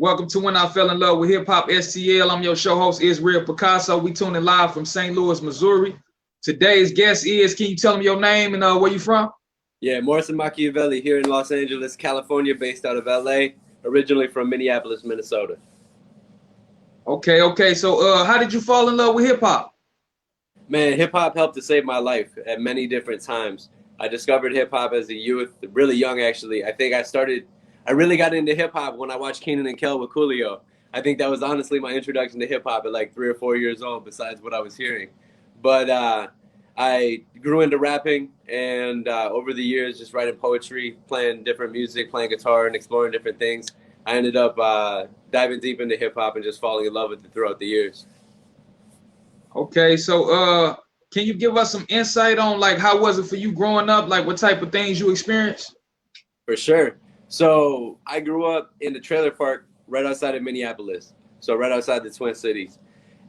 Welcome to When I Fell in Love with Hip Hop STL. I'm your show host, Israel Picasso. We tuning live from St. Louis, Missouri. Today's guest is, can you tell them your name and where you from? Yeah, Morrison Machiavelli here in Los Angeles, California, based out of LA, originally from Minneapolis, Minnesota. Okay. So how did you fall in love with hip hop? Man, hip hop helped to save my life at many different times. I discovered hip hop as a youth, really young actually. I think I really got into hip hop when I watched Kenan and Kel with Coolio. I think that was honestly my introduction to hip hop at like 3 or 4 years old, besides what I was hearing. But I grew into rapping, and over the years, just writing poetry, playing different music, playing guitar, and exploring different things. I ended up diving deep into hip hop and just falling in love with it throughout the years. Okay, so can you give us some insight on like how was it for you growing up? Like what type of things you experienced? For sure. So I grew up in the trailer park right outside of Minneapolis, so right outside the Twin Cities.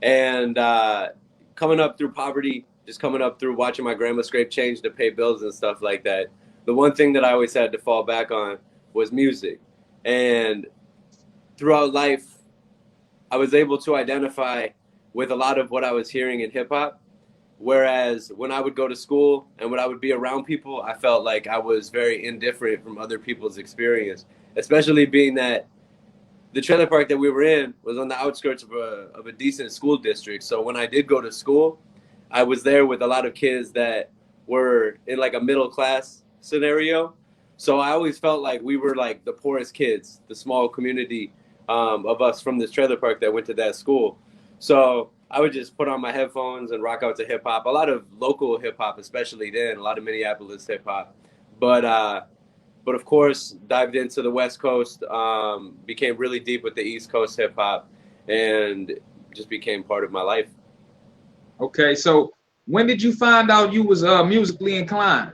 And coming up through poverty, just coming up through watching my grandma scrape change to pay bills and stuff like that, the one thing that I always had to fall back on was music. And throughout life, I was able to identify with a lot of what I was hearing in hip hop. Whereas when I would go to school and when I would be around people, I felt like I was very indifferent from other people's experience, especially being that the trailer park that we were in was on the outskirts of a decent school district. So when I did go to school, I was there with a lot of kids that were in like a middle class scenario. So I always felt like we were like the poorest kids, the small community of us from this trailer park that went to that school. So I would just put on my headphones and rock out to hip hop, a lot of local hip hop, especially then, a lot of Minneapolis hip hop. But of course, dived into the West Coast, became really deep with the East Coast hip hop, and just became part of my life. Okay, so when did you find out you was musically inclined?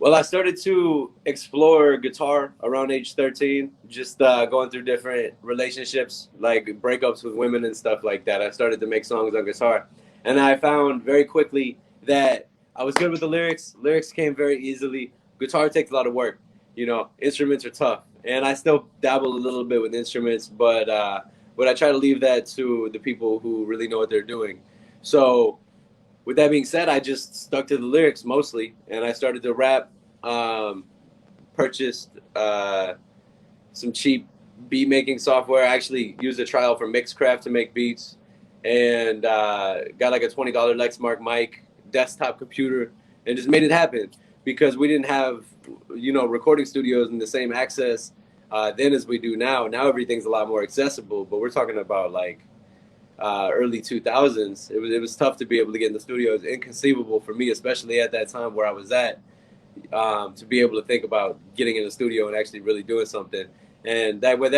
Well, I started to explore guitar around age 13, just going through different relationships, like breakups with women and stuff like that. I started to make songs on guitar. And I found very quickly that I was good with the lyrics. Lyrics came very easily. Guitar takes a lot of work. You know, instruments are tough. And I still dabble a little bit with instruments, but I try to leave that to the people who really know what they're doing. So with that being said, I just stuck to the lyrics mostly, and I started to rap. Purchased some cheap beat making software. I actually used a trial for Mixcraft to make beats, and got like a $20 Lexmark mic, desktop computer, and just made it happen because we didn't have, recording studios and the same access then as we do now. Now everything's a lot more accessible, but we're talking about like early 2000s. It was tough to be able to get in the studio. It was inconceivable for me, especially at that time where I was at, to be able to think about getting in the studio and actually really doing something. And that went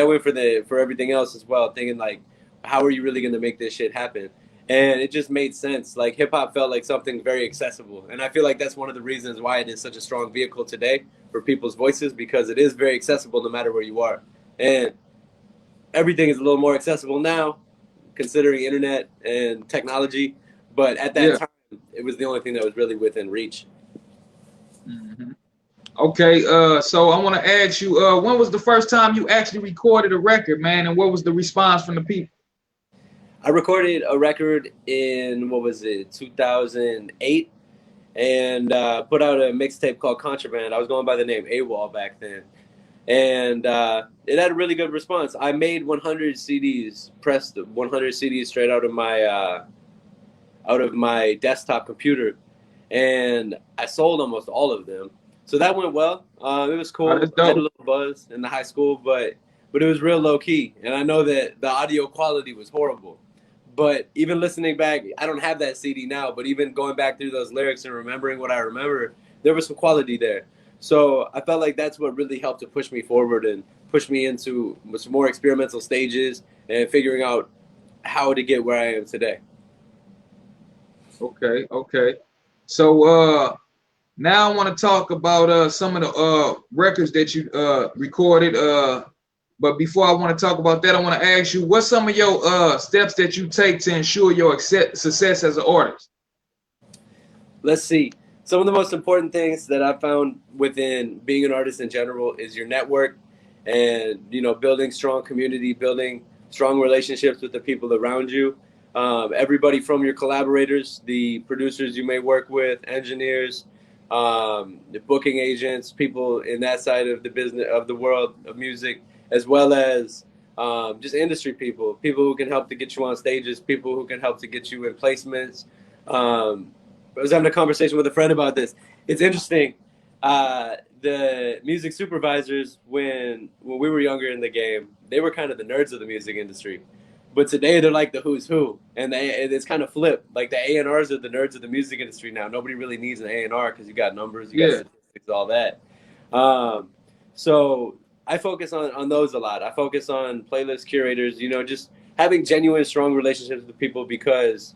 for everything else as well, thinking like, how are you really going to make this shit happen? And it just made sense. Like hip hop felt like something very accessible. And I feel like that's one of the reasons why it is such a strong vehicle today for people's voices, because it is very accessible no matter where you are. And everything is a little more accessible now, considering internet and technology. But at that time, it was the only thing that was really within reach. Mm-hmm. Okay, so I want to ask you, when was the first time you actually recorded a record, man, and what was the response from the people? I recorded a record in, 2008, and put out a mixtape called Contraband. I was going by the name AWOL back then. And it had a really good response. I made 100 CDs, pressed 100 CDs straight out of my desktop computer, and I sold almost all of them. So that went well. It was cool. I had a little buzz in the high school, but it was real low key. And I know that the audio quality was horrible. But even listening back, I don't have that CD now, but even going back through those lyrics and remembering what I remember, there was some quality there. So I felt like that's what really helped to push me forward and push me into some more experimental stages and figuring out how to get where I am today. Okay. So now I want to talk about some of the records that you recorded. But before I want to talk about that, I want to ask you, what's some of your steps that you take to ensure your success as an artist? Let's see. Some of the most important things that I found within being an artist in general is your network and, you know, building strong community, building strong relationships with the people around you. Everybody from your collaborators, the producers you may work with, engineers, the booking agents, people in that side of the business of the world of music, as well as just industry people, people who can help to get you on stages, people who can help to get you in placements. I was having a conversation with a friend about this. It's interesting. The music supervisors, when we were younger in the game, they were kind of the nerds of the music industry. But today they're like the who's who, and it's kind of flipped. Like the A&Rs are the nerds of the music industry now. Nobody really needs an A&R because you got numbers, you got statistics, all that. So I focus on those a lot. I focus on playlist curators, you know, just having genuine, strong relationships with people, because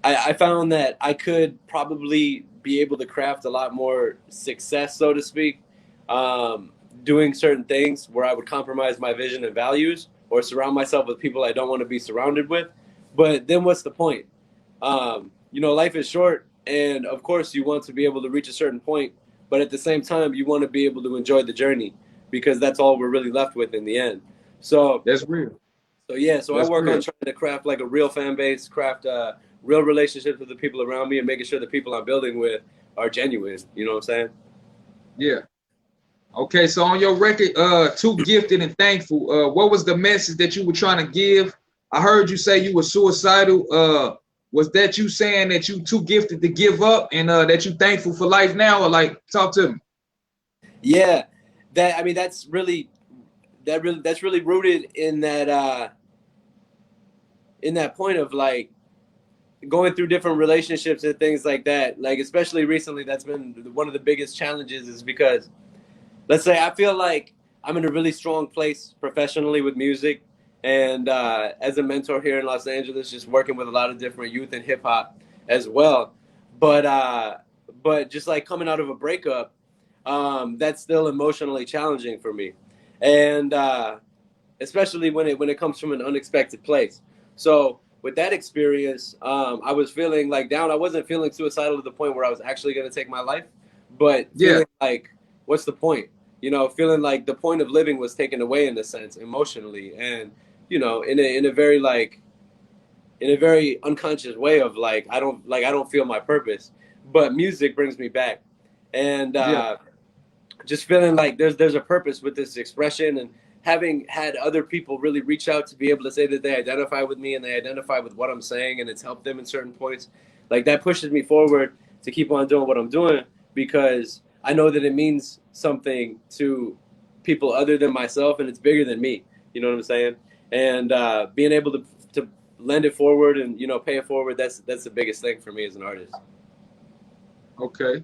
I found that I could probably be able to craft a lot more success, so to speak, doing certain things where I would compromise my vision and values, or surround myself with people I don't want to be surrounded with. But then what's the point? You know, life is short, and of course you want to be able to reach a certain point, but at the same time you want to be able to enjoy the journey, because that's all we're really left with in the end. So That's real. So yeah, so That's I work real. on trying to craft like a real fan base, craft real relationships with the people around me, and making sure the people I'm building with are genuine. You know what I'm saying? Yeah. Okay, so on your record, Too Gifted and Thankful, what was the message that you were trying to give? I heard you say you were suicidal. Was that you saying that you too gifted to give up, and that you thankful for life now? Or like, talk to me. Yeah, that I mean that's really rooted in that point of like going through different relationships and things like that. Like especially recently, that's been one of the biggest challenges, is because, let's say, I feel like I'm in a really strong place professionally with music, and as a mentor here in Los Angeles, just working with a lot of different youth in hip hop as well. But just like coming out of a breakup, that's still emotionally challenging for me, and especially when it comes from an unexpected place. So with that experience, I was feeling like down. I wasn't feeling suicidal to the point where I was actually going to take my life, but feeling like, what's the point? You know, feeling like the point of living was taken away in a sense, emotionally, and you know, in a very unconscious way of like I don't feel my purpose, but music brings me back, and just feeling like there's a purpose with this expression, and having had other people really reach out to be able to say that they identify with me and they identify with what I'm saying, and it's helped them in certain points, like that pushes me forward to keep on doing what I'm doing, because I know that it means something to people other than myself, and it's bigger than me. You know what I'm saying? And being able to lend it forward and, you know, pay it forward, that's the biggest thing for me as an artist. Okay.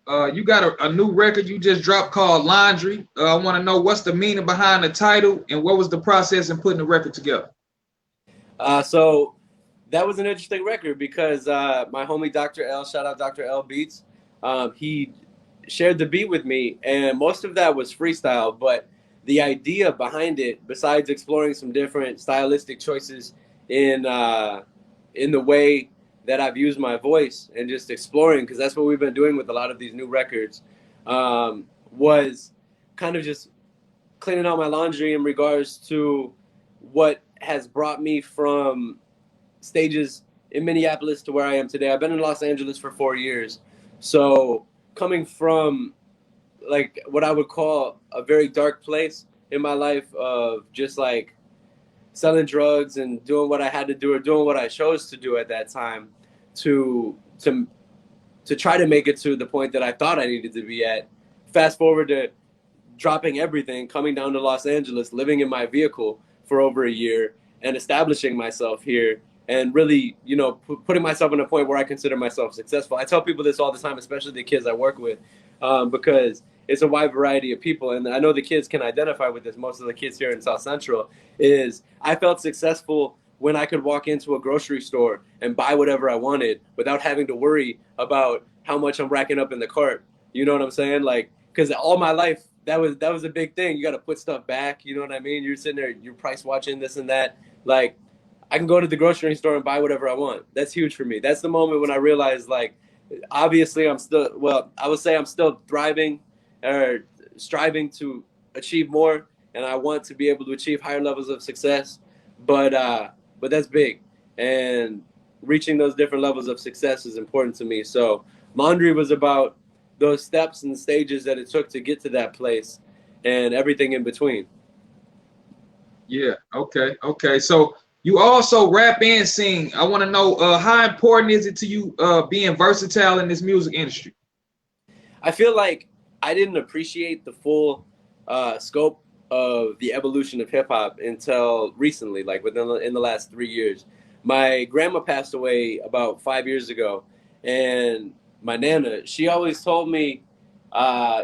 You got a new record you just dropped called Laundry. I want to know what's the meaning behind the title, and what was the process in putting the record together? So that was an interesting record, because my homie Dr. L, shout out Dr. L Beats, he shared the beat with me, and most of that was freestyle, but the idea behind it, besides exploring some different stylistic choices in the way that I've used my voice, and just exploring, because that's what we've been doing with a lot of these new records, was kind of just cleaning out my laundry in regards to what has brought me from stages in Minneapolis to where I am today. I've been in Los Angeles for 4 years. So coming from like what I would call a very dark place in my life of just like selling drugs and doing what I had to do, or doing what I chose to do at that time, to try to make it to the point that I thought I needed to be at. Fast forward to dropping everything, coming down to Los Angeles, living in my vehicle for over a year, and establishing myself here, and really, you know, putting myself in a point where I consider myself successful. I tell people this all the time, especially the kids I work with, because it's a wide variety of people, and I know the kids can identify with this. Most of the kids here in South Central, is I felt successful when I could walk into a grocery store and buy whatever I wanted without having to worry about how much I'm racking up in the cart. You know what I'm saying? Like, because all my life, that was a big thing. You got to put stuff back. You know what I mean? You're sitting there, you're price watching this and that. Like, I can go to the grocery store and buy whatever I want. That's huge for me. That's the moment when I realized, like, obviously I would say I'm still thriving, or striving to achieve more, and I want to be able to achieve higher levels of success. But that's big, and reaching those different levels of success is important to me. So Laundry was about those steps and stages that it took to get to that place, and everything in between. Yeah. Okay. Okay. So you also rap and sing. I want to know how important is it to you being versatile in this music industry? I feel like I didn't appreciate the full scope of the evolution of hip hop until recently, like in the last 3 years. My grandma passed away about 5 years ago, and my nana, she always told me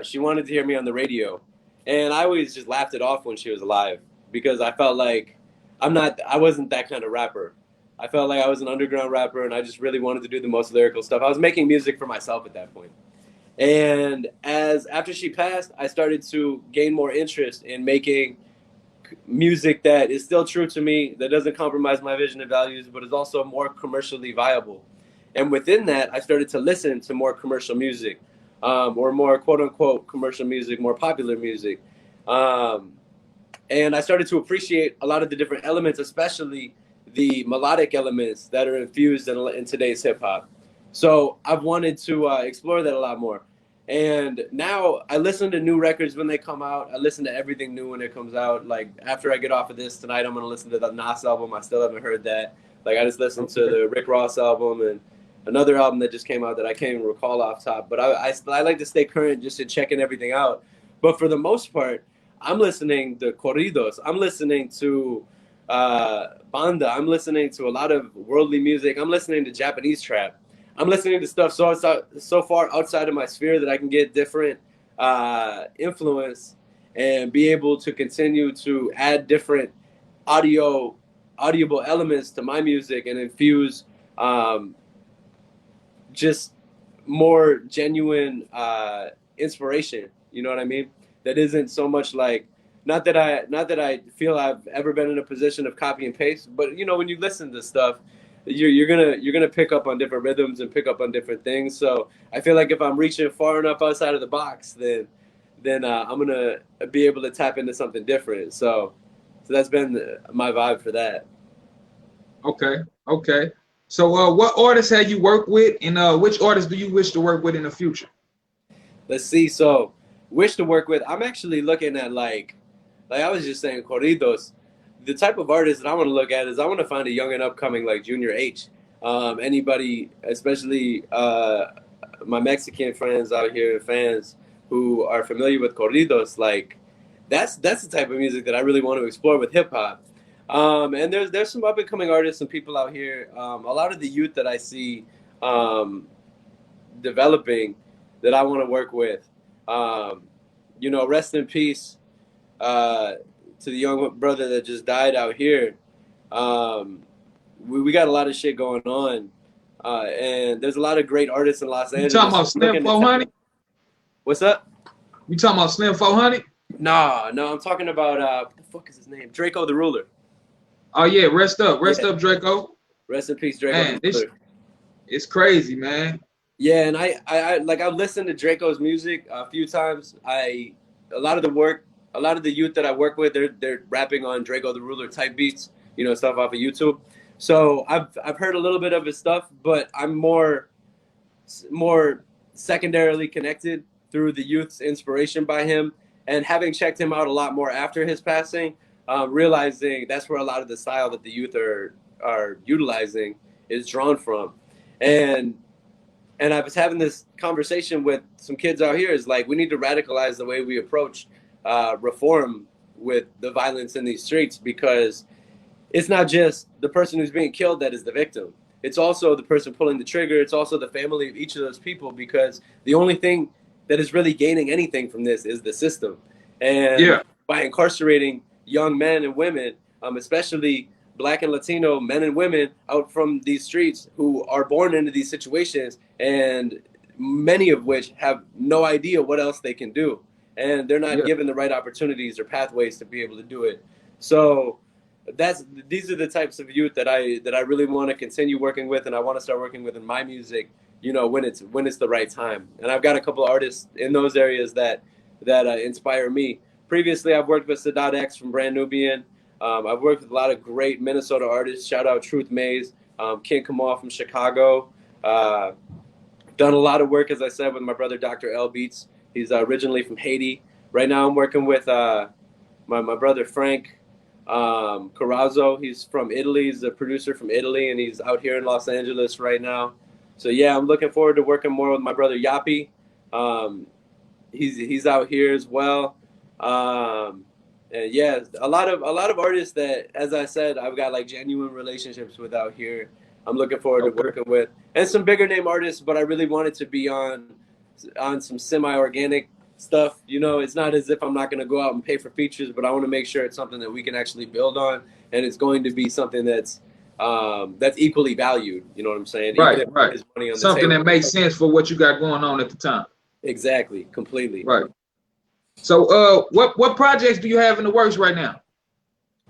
she wanted to hear me on the radio, and I always just laughed it off when she was alive because I felt like I wasn't that kind of rapper. I felt like I was an underground rapper, and I just really wanted to do the most lyrical stuff. I was making music for myself at that point. And as after she passed, I started to gain more interest in making music that is still true to me, that doesn't compromise my vision and values, but is also more commercially viable. And within that, I started to listen to more commercial music, or more quote unquote commercial music, more popular music. Um, and I started to appreciate a lot of the different elements, especially the melodic elements that are infused in today's hip hop. So I've wanted to explore that a lot more. And now I listen to new records when they come out. I listen to everything new when it comes out. Like after I get off of this tonight, I'm gonna listen to the Nas album. I still haven't heard that. Like I just listened to the Rick Ross album and another album that just came out that I can't even recall off top. But I like to stay current just in checking everything out. But for the most part, I'm listening to corridos. I'm listening to banda. I'm listening to a lot of worldly music. I'm listening to Japanese trap. I'm listening to stuff so far outside of my sphere that I can get different influence and be able to continue to add different audible elements to my music and infuse just more genuine inspiration. You know what I mean? That isn't so much like not that I feel I've ever been in a position of copy and paste, but you know when you listen to stuff, you're gonna pick up on different rhythms and pick up on different things. So I feel like if I'm reaching far enough outside of the box, then I'm gonna be able to tap into something different. So that's been my vibe for that. Okay. Okay. So what artists have you worked with, and which artists do you wish to work with in the future? Let's see. So wish to work with. I'm actually looking at like I was just saying corridos. The type of artist that I want to look at is I want to find a young and upcoming like Junior H. Anybody, especially my Mexican friends out here, fans who are familiar with corridos, like that's the type of music that I really want to explore with hip hop. And there's some up and coming artists and people out here. A lot of the youth that I see um, developing that I want to work with. Um, rest in peace to the young brother that just died out here. Um, we got a lot of shit going on, and there's a lot of great artists in Los You talking Angeles. about Slim 400? What's up? You talking about Slim 400? No, I'm talking about what the fuck is his name? Draco the Ruler. Oh yeah, rest up, Draco. Rest in peace, Draco Man, the Ruler. it's crazy, man. Yeah, and I like I've listened to Draco's music a few times. A lot of the youth that I work with, they're rapping on Draco the Ruler type beats, stuff off of YouTube. So I've heard a little bit of his stuff, but I'm more secondarily connected through the youth's inspiration by him, and having checked him out a lot more after his passing, realizing that's where a lot of the style that the youth are utilizing is drawn from, and I was having this conversation with some kids out here. Is like we need to radicalize the way we approach reform with the violence in these streets, because it's not just the person who's being killed that is the victim. It's also the person pulling the trigger. It's also the family of each of those people, because the only thing that is really gaining anything from this is the system. And Yeah. by incarcerating young men and women, especially Black and Latino men and women out from these streets who are born into these situations, and many of which have no idea what else they can do, and they're not given the right opportunities or pathways to be able to do it. So these are the types of youth that I really want to continue working with, and I want to start working with in my music, when it's the right time. And I've got a couple of artists in those areas that inspire me previously I've worked with Sadat X from Brand Nubian. I've worked with a lot of great Minnesota artists. Shout out Truth Maze, King Kamal from Chicago. Done a lot of work, as I said, with my brother Dr. L Beats. He's originally from Haiti. Right now I'm working with my brother Frank Carrazzo. He's from Italy. He's a producer from Italy, and he's out here in Los Angeles right now. So yeah, I'm looking forward to working more with my brother Yappy. He's out here as well. And yeah, a lot of artists that, as I said, I've got like genuine relationships with out here. I'm looking forward to working with, and some bigger name artists, but I really wanted to be on some semi-organic stuff. You know, it's not as if I'm not going to go out and pay for features, but I want to make sure it's something that we can actually build on, and it's going to be something that's equally valued. You know what I'm saying? Right, Even if right. there's money on Something the table. that makes sense for what you got going on at the time. Exactly, completely. Right. So, what projects do you have in the works right now?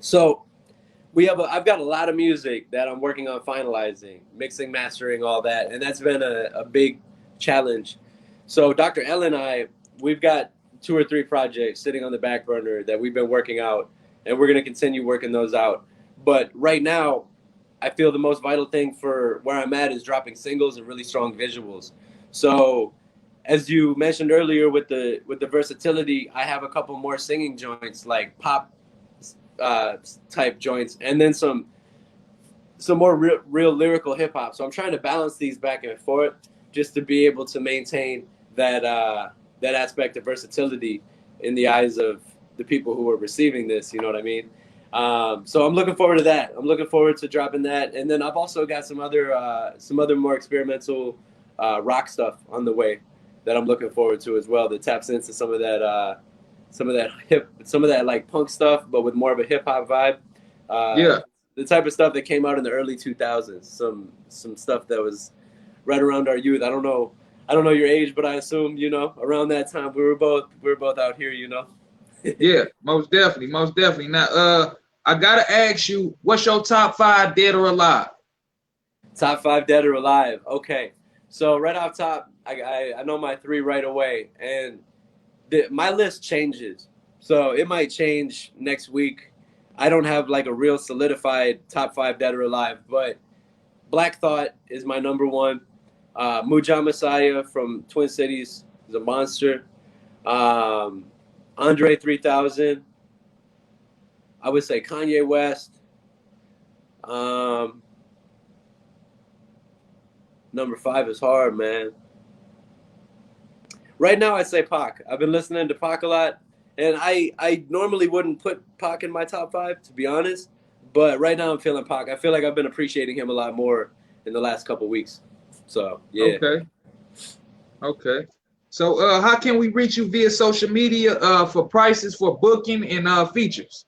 So I've got a lot of music that I'm working on finalizing, mixing, mastering, all that, and that's been a big challenge. So Dr. L and we've got 2 or 3 projects sitting on the back burner that we've been working out, and we're going to continue working those out. But right now, I feel the most vital thing for where I'm at is dropping singles and really strong visuals. So as you mentioned earlier with the versatility, I have a couple more singing joints, like pop type joints, and then some more real lyrical hip hop. So I'm trying to balance these back and forth just to be able to maintain that aspect of versatility in the eyes of the people who are receiving this. You know what I mean? So I'm looking forward to that. I'm looking forward to dropping that, and then I've also got some other more experimental rock stuff on the way that I'm looking forward to as well. That taps into some of that like punk stuff, but with more of a hip hop vibe. Yeah. The type of stuff that came out in the early 2000s. Some stuff that was right around our youth. I don't know your age, but I assume around that time we were both out here. Yeah, most definitely. Now, I gotta ask you, what's your top 5 dead or alive? Top 5 dead or alive. Okay, so right off top, I know my 3 right away, and my list changes, so it might change next week. I don't have like a real solidified top 5 dead or alive, but Black Thought is my number 1. Muja Messiah from Twin Cities is a monster. Andre 3000. I would say Kanye West. Number 5 is hard, man. Right now, I'd say Pac. I've been listening to Pac a lot, and I normally wouldn't put Pac in my top 5, to be honest. But right now, I'm feeling Pac. I feel like I've been appreciating him a lot more in the last couple weeks. So, yeah. Okay. So, how can we reach you via social media for prices, for booking, and features?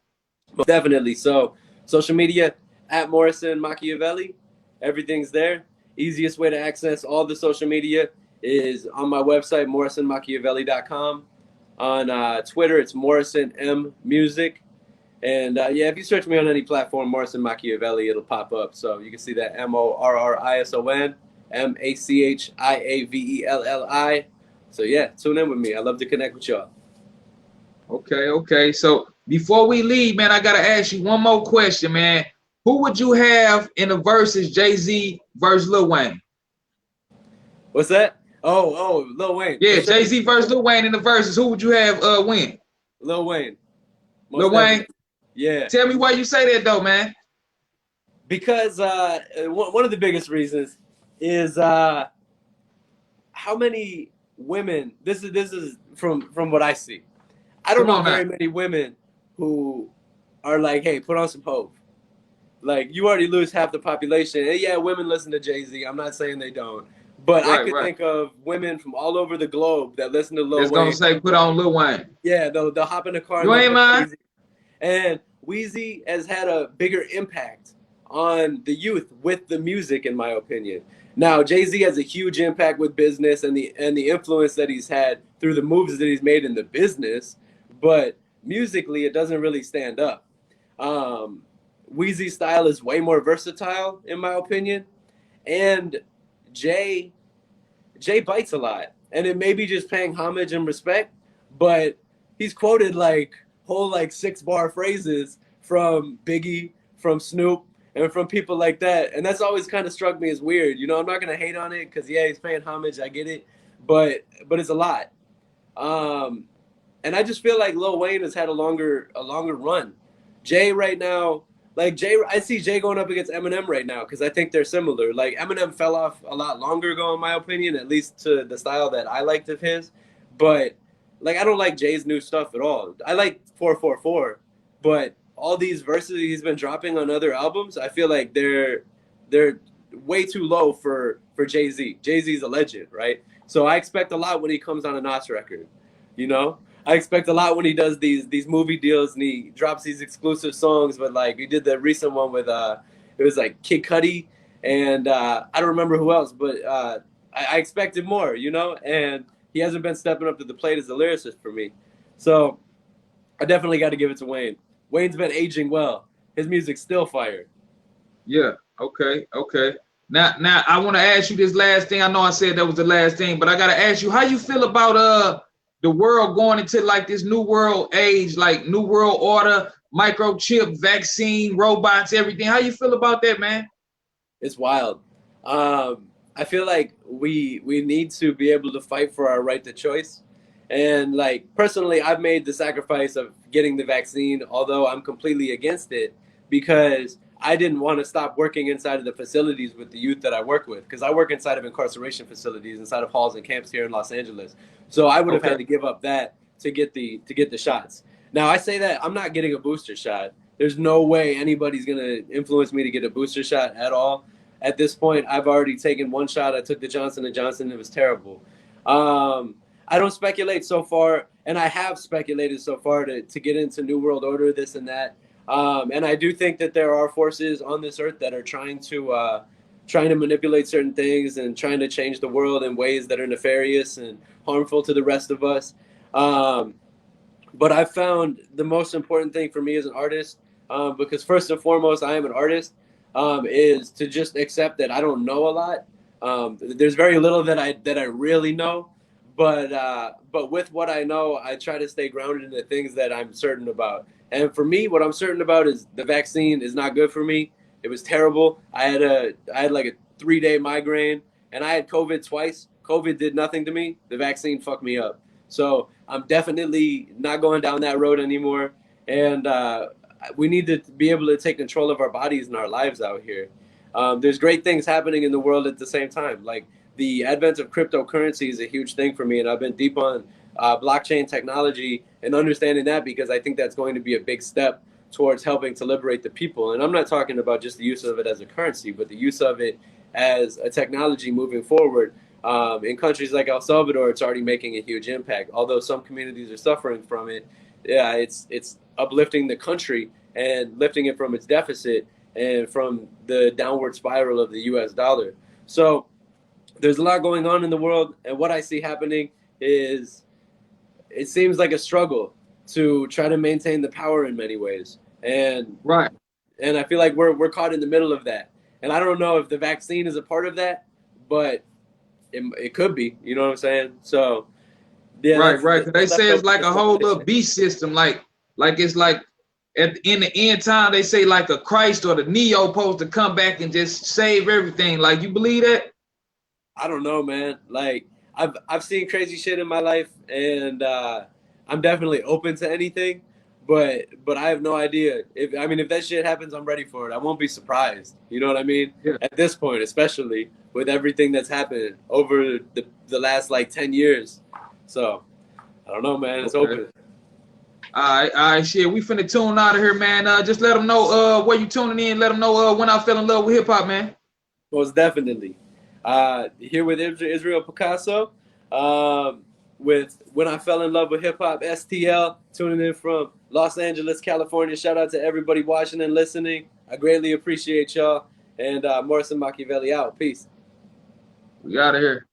Definitely. So, social media at Morrison Machiavelli. Everything's there. Easiest way to access all the social media is on my website, morrisonmachiavelli.com. On Twitter, it's Morrison M Music. And yeah, if you search me on any platform, Morrison Machiavelli, it'll pop up. So you can see that Morrison Machiavelli. So yeah, tune in with me. I love to connect with y'all. Okay. So before we leave, man, I gotta ask you one more question, man. Who would you have in the verses, Jay-Z versus Lil Wayne? What's that? Oh, Lil Wayne. Yeah, Jay-Z versus Lil Wayne in the verses. Who would you have win? Lil Wayne. Lil Wayne? Yeah. Tell me why you say that though, man. Because one of the biggest reasons is how many women. This is from what I see. I don't know very many women who are like, hey, put on some Hove. Like, you already lose half the population. And yeah, women listen to Jay-Z. I'm not saying they don't. But I could think of women from all over the globe that listen to Lil Wayne. It's going to say, put on Lil Wayne. Yeah, they'll hop in the car. You ain't lying. And Weezy has had a bigger impact on the youth with the music, in my opinion. Now, Jay-Z has a huge impact with business and the influence that he's had through the moves that he's made in the business. But musically, it doesn't really stand up. Weezy's style is way more versatile, in my opinion. And Jay bites a lot. And it may be just paying homage and respect, but he's quoted like whole like 6-bar phrases from Biggie, from Snoop, and from people like that. And that's always kind of struck me as weird. You know, I'm not gonna hate on it because yeah, he's paying homage. I get it, but it's a lot. And I just feel like Lil Wayne has had a longer run. Jay right now, like Jay, I see Jay going up against Eminem right now because I think they're similar. Like Eminem fell off a lot longer ago, in my opinion, at least to the style that I liked of his. But like I don't like Jay's new stuff at all. I like 444, but all these verses he's been dropping on other albums, I feel like they're way too low for Jay-Z. Jay-Z's a legend, right? So I expect a lot when he comes on a Nas record. You know, I expect a lot when he does these movie deals and he drops these exclusive songs. But like he did the recent one with it was like Kid Cudi and I don't remember who else, but I expected more, you know, and he hasn't been stepping up to the plate as a lyricist for me. So I definitely got to give it to Wayne. Wayne's been aging well. His music's still fire. Yeah. Okay. Now I want to ask you this last thing. I know I said that was the last thing, but I gotta ask you how you feel about the world going into like this new world age, like new world order, microchip, vaccine, robots, everything. How you feel about that, man? It's wild. I feel like we need to be able to fight for our right to choice. And like personally, I've made the sacrifice of getting the vaccine, although I'm completely against it because I didn't want to stop working inside of the facilities with the youth that I work with, because I work inside of incarceration facilities, inside of halls and camps here in Los Angeles. So I would have had to give up that to get the shots. Now I say that I'm not getting a booster shot. There's no way anybody's gonna influence me to get a booster shot at all. At this point, I've already taken one shot. I took the Johnson & Johnson. It was terrible. I don't speculate so far, and I have speculated so far to get into New World Order, this and that. And I do think that there are forces on this earth that are trying to manipulate certain things and trying to change the world in ways that are nefarious and harmful to the rest of us. But I found the most important thing for me as an artist, because first and foremost, I am an artist, is to just accept that I don't know a lot. There's very little that I really know, but with what I know, I try to stay grounded in the things that I'm certain about. And for me, what I'm certain about is the vaccine is not good for me. It was terrible. I had like a 3-day migraine, and I had COVID twice. COVID did nothing to me. The vaccine fucked me up. So I'm definitely not going down that road anymore. And we need to be able to take control of our bodies and our lives out here. There's great things happening in the world at the same time. Like the advent of cryptocurrency is a huge thing for me, and I've been deep on blockchain technology and understanding that because I think that's going to be a big step towards helping to liberate the people. And I'm not talking about just the use of it as a currency, but the use of it as a technology moving forward. In countries like El Salvador, it's already making a huge impact. Although some communities are suffering from it, yeah, it's uplifting the country and lifting it from its deficit and from the downward spiral of the U.S. dollar. So there's a lot going on in the world, and what I see happening is it seems like a struggle to try to maintain the power in many ways. And Right. And I feel like we're caught in the middle of that. And I don't know if the vaccine is a part of that, but it could be. You know what I'm saying? So yeah. Right. They say it's like a whole little beast system, like it's like in the end time they say like a Christ or the Neo supposed to come back and just save everything. Like, you believe that? I don't know, man. Like I've seen crazy shit in my life, and I'm definitely open to anything, but I have no idea. If that shit happens, I'm ready for it. I won't be surprised. You know what I mean? Yeah. At this point, especially with everything that's happened over the last like 10 years. So I don't know, man. It's open. All right, shit. We finna tune out of here, man. Just let them know where you tuning in. Let them know when I fell in love with hip hop, man. Most definitely. Here with Israel Picasso, with When I Fell in Love with Hip Hop, STL, tuning in from Los Angeles, California. Shout out to everybody watching and listening. I greatly appreciate y'all. And Morrison Machiavelli out. Peace. We out of here.